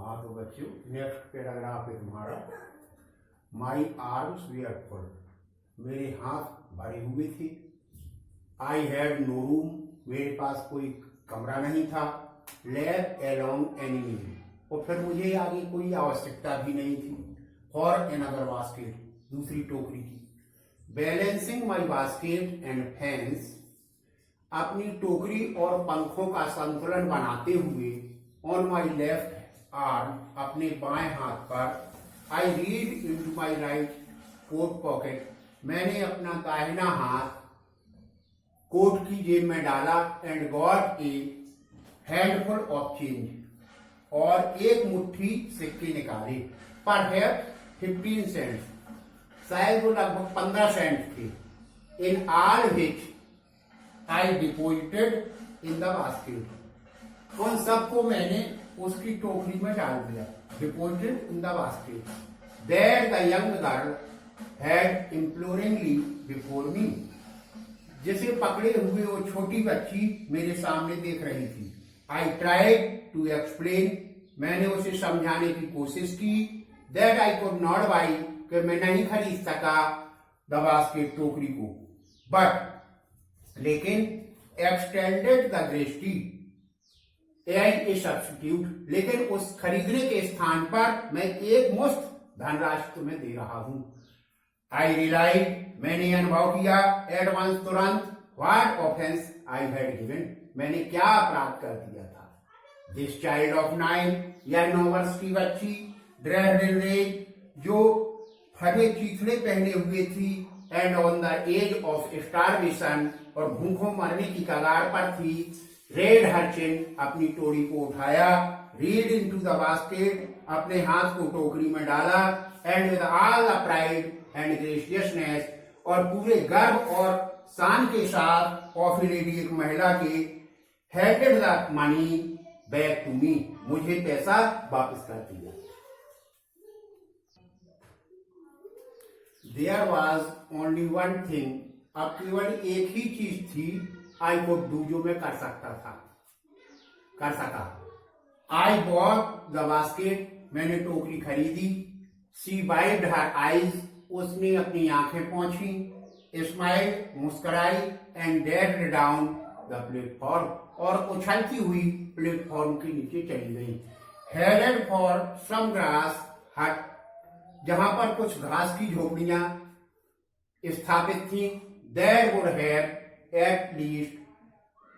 हाँ तो बच्चों, नेक्स्ट पैराग्राफ है तुम्हारा। माई आर्म्स वेयर फुल, मेरे हाथ भरे हुए थे। आई हैड नो रूम, मेरे पास कोई कमरा नहीं था। लेफ्ट अलोंग एनी मील, और फिर मुझे आगे कोई आवश्यकता भी नहीं थी। फॉर अनदर बास्केट, दूसरी टोकरी की। Balancing my basket and fans, अपनी टोकरी और पंखों का संतुलन बनाते हुए। ऑन माई लेफ्ट आर्म, अपने बाएं हाथ पर। I reached into my right coat pocket, मैंने अपना दाहिना हाथ कोट की जेब में डाला। And got a handful of change, और एक मुट्ठी सिक्के निकाले। परहैप्स 15 सेंट्स, शायद वो लगभग 15 सेंट थे। In all which I deposited in the basket, उन सबको मैंने उसकी टोकरी में डाल दिया। Deposited in the basket. There the young girl had imploringly before me, जिसे पकड़े हुए वो छोटी बच्ची मेरे सामने देख रही थी। आई ट्राइड टू एक्सप्लेन, मैंने उसे समझाने की कोशिश की। That I could not by, कि मैं नहीं खरीद सका द बास्केट, टोकरी को। बट, लेकिन एक्सटेंडेड द ग्रेस्टी एज ए सब्स्टिट्यूट, लेकिन उस खरीदने के स्थान पर मैं एक मुश्त धनराशि तुम्हें दे रहा हूं। आई रियलाइज, मैंने अनुभव किया। एडवांस, तुरंत। What offence I had given, मैंने क्या अपराध कर दिया था। दिस चाइल्ड ऑफ 9, यह 9 वर्ष की बच्ची। ड्रेस्ड इन रेड, जो फटे चीथड़े पहने हुए थी। And on the edge of starvation, और भूखों मरने की कगार पर थी। रेड हर चिन, अपनी टोरी को उठाया। रीड इनटू द बास्केट, अपने हाथ को टोकरी में डाला। And with all the pride and graciousness, और पूरे गर्व और शान के साथ ऑफ ए लेडी, एक महिला के। Handed the money back to me, मुझे पैसा वापस कर दिया। There was only one thing, अब केवल एक ही चीज थी। आई कुड डू, जो मैं कर सका। आई बॉट द बास्केट, मैंने टोकरी खरीदी। सी वाइप्ड हर आईज, उसने अपनी आंखें पोंछी। स्माइल, मुस्कुराई। And dead down the platform, और उछलती हुई प्लेटफॉर्म के नीचे चली गई। हेडेड फॉर सम ग्रास हट, जहां पर कुछ घास की झोपड़ियां स्थापित थी। That would have at least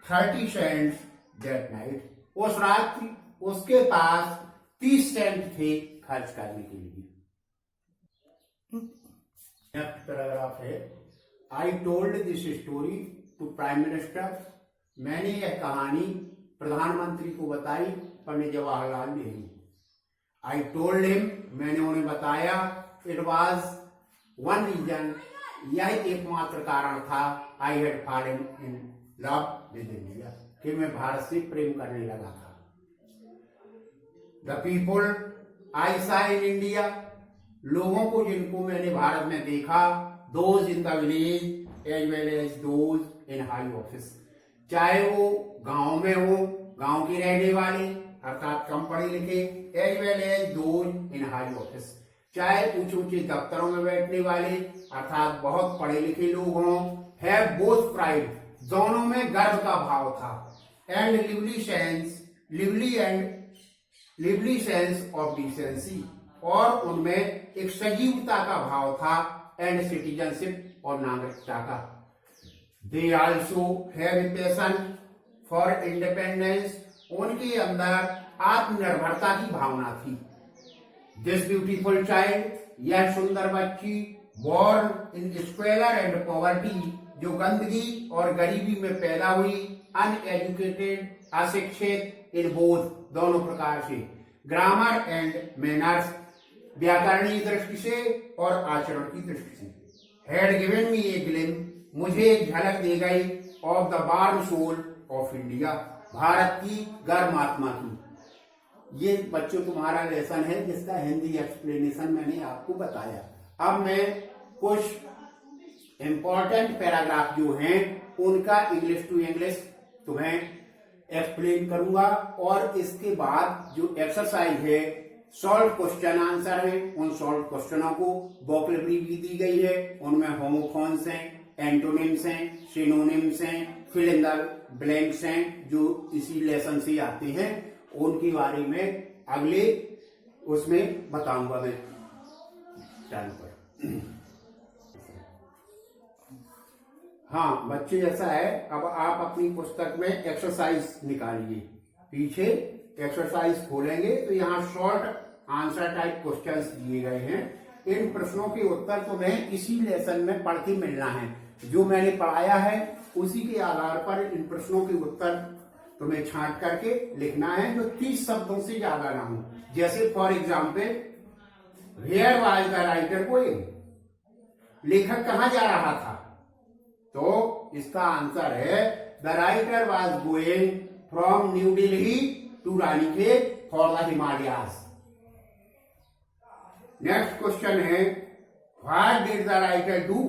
30 cents that night, उस रात उसके पास 30 सेंट थे खर्च करने के लिए। नेक्स्ट पैराग्राफ है। I told this story to prime minister, मैंने यह कहानी प्रधानमंत्री को बताई, Pandit Jawaharlal Nehru. I told him, मैंने उन्हें बताया। इट वॉज वन रीजन, यह एकमात्र कारण था। I had fallen in love with India, कि मैं भारत से प्रेम करने लगा था। द पीपुल आई सा इन इंडिया, लोगों को जिनको मैंने भारत में देखा। Those in the village as well as those in high office, चाहे वो गांव में हो, गांव के रहने वाले अर्थात कम पढ़े लिखे। As well as those in high office, चाहे ऊंचे ऊंचे दफ्तरों में बैठने वाले अर्थात बहुत पढ़े लिखे लोग हों। हैव बोथ प्राइड, दोनों में गर्व का भाव था। And lively sense of decency, और उनमें एक सजीवता का भाव था। एंड सिटीजनशिप, और नागरिकता का। They also have a passion for independence, उनके अंदर आत्मनिर्भरता की भावना थी। दिस ब्यूटीफुल चाइल्ड, यह सुंदर बच्ची। बॉर्न इन स्क्वेलर एंड पॉवर्टी, जो गंदगी और गरीबी में पैदा हुई। अनएजुकेटेड, अशिक्षित। इन बोथ, दोनों प्रकार से। ग्रामर एंड मैनर्स, व्याकरणीय दृष्टि से और आचरण की दृष्टि से। Had given me a glimpse, मुझे एक झलक दे गई। Of the warm soul of India, भारत की गर्म आत्मा की। ये बच्चों तुम्हारा लेसन है जिसका हिंदी एक्सप्लेनेशन मैंने आपको बताया। अब मैं कुछ इंपॉर्टेंट पैराग्राफ जो हैं उनका इंग्लिश टू इंग्लिश तुम्हें एक्सप्लेन करूंगा और इसके बाद जो एक्सरसाइज है सॉल्व क्वेश्चन आंसर है, उन सॉल्व क्वेश्चनों को वोकैबुलरी भी दी गई है, उनमें होमोफोन्स हैं, एंटोनिम्स हैं, सिनोनिम्स हैं, फिल इन द ब्लैंक्स हैं जो इसी लेसन से आते हैं, उनके बारे में अगले उसमें बताऊंगा मैं टाइम पर। हाँ बच्चे, ऐसा है, अब आप अपनी पुस्तक में एक्सरसाइज निकालिए, पीछे एक्सरसाइज खोलेंगे तो यहाँ शॉर्ट आंसर टाइप क्वेश्चंस दिए गए हैं। इन प्रश्नों के उत्तर तुम्हें इसी लेसन में पढ़ के मिलना है, जो मैंने पढ़ाया है उसी के आधार पर इन प्रश्नों के उत्तर तुम्हें छांट करके लिखना है, जो 30 शब्दों से ज्यादा ना हो। जैसे for example, where was the writer going, लेखक कहां जा रहा था, तो इसका आंसर है the writer was going from New Delhi to Ranikhet for the Himalayas. Next question है, what did the writer do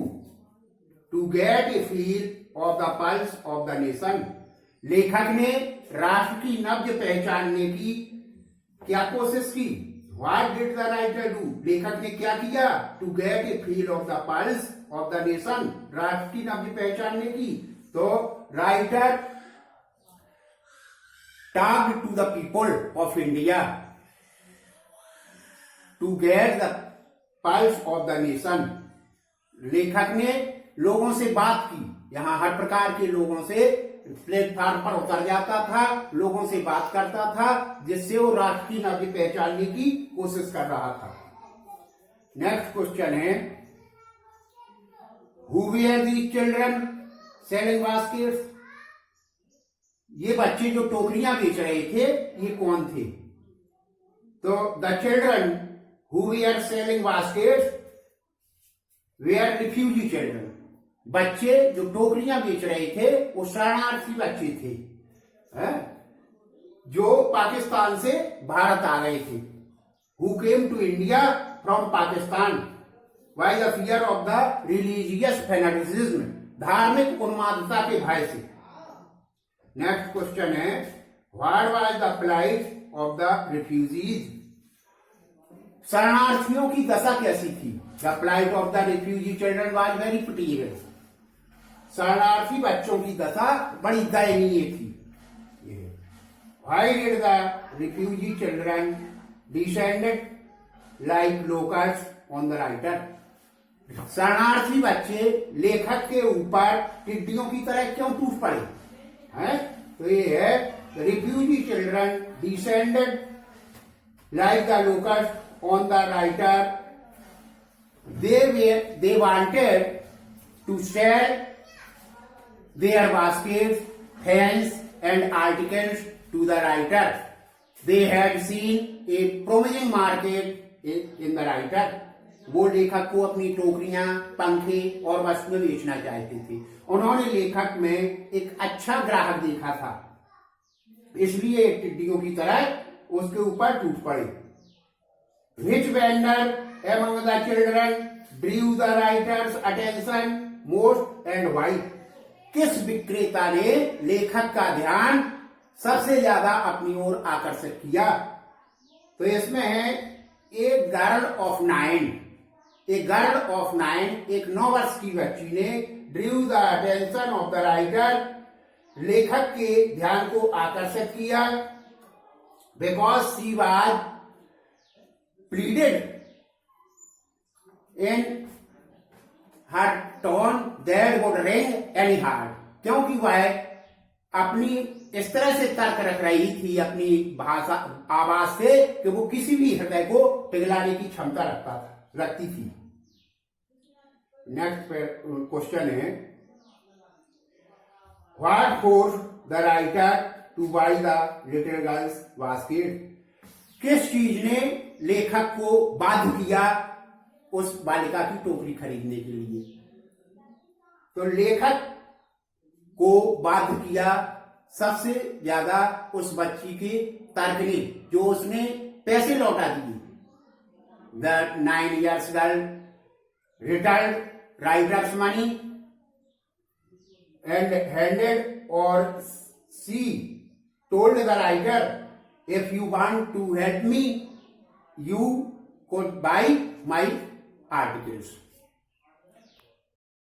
to get a feel of the pulse of the nation, लेखक ने राष्ट्र की नब्ज पहचानने की क्या कोशिश की। What did the writer do, लेखक ने क्या किया, to get a feel of the pulse of the nation, राष्ट्र की नब्ज पहचानने की। तो writer talked to the people of India to get the pulse of the nation, लेखक ने लोगों से बात की, यहां हर प्रकार के लोगों से प्लेटफॉर्म पर उतर जाता था, लोगों से बात करता था, जिससे वो राष्ट्र की नब्ज पहचानने की कोशिश कर रहा था। नेक्स्ट क्वेश्चन है, who were these children selling baskets, ये बच्चे जो टोकरियां बेच रहे थे ये कौन थे। तो the children who were selling baskets were refugee children, बच्चे जो टोकरियां बेच रहे थे वो शरणार्थी बच्चे थे, जो पाकिस्तान से भारत आ गए थे। Who came to India from Pakistan by the fear of the religious fanaticism, धार्मिक उन्मादता के भय से। नेक्स्ट क्वेश्चन है, what was the plight of the refugees, शरणार्थियों की दशा कैसी थी। The plight of the refugee children was very pitiable, शरणार्थी बच्चों की दशा बड़ी दयनीय थी। Why did the refugee children descended like locust on the writer, शरणार्थी बच्चे लेखक के ऊपर टिड्डियों की तरह क्यों टूट पड़े हैं। तो ये है, refugee children descended like the locust on the writer, they wanted to sell their baskets, fans and articles to the writer. They had seen a promising market in the writer. वो लेखक को अपनी टोकरियां, पंखे और वस्तुएं बेचना चाहते थे। उन्होंने लेखक में एक अच्छा ग्राहक देखा था, इसलिए टिड्डियों की तरह उसके ऊपर टूट पड़े। Which vendor among the children drew the writer's attention most and why? किस विक्रेता ने लेखक का ध्यान सबसे ज्यादा अपनी ओर आकर्षित किया। तो इसमें है, एक गर्ल ऑफ 9, एक 9 वर्ष की बच्ची ने Drew the attention of the writer, लेखक के ध्यान को आकर्षित किया, because she was pleaded in her tone that would ring any heart, क्योंकि वह अपनी इस तरह से तर्क रख रही थी अपनी भाषा आवाज से कि वो किसी भी हृदय को पिघलाने की क्षमता रखती थी। नेक्स्ट क्वेश्चन है, what forced the writer to buy the little girl's basket, किस चीज ने लेखक को बाध्य किया उस बालिका की टोकरी खरीदने के लिए। तो लेखक को बाध्य किया सबसे ज्यादा उस बच्ची के तर्क ने, जो उसने पैसे लौटा दिए। The 9 years girl returned writer's money and handed or she told the writer, if you want to help me, you could buy my articles.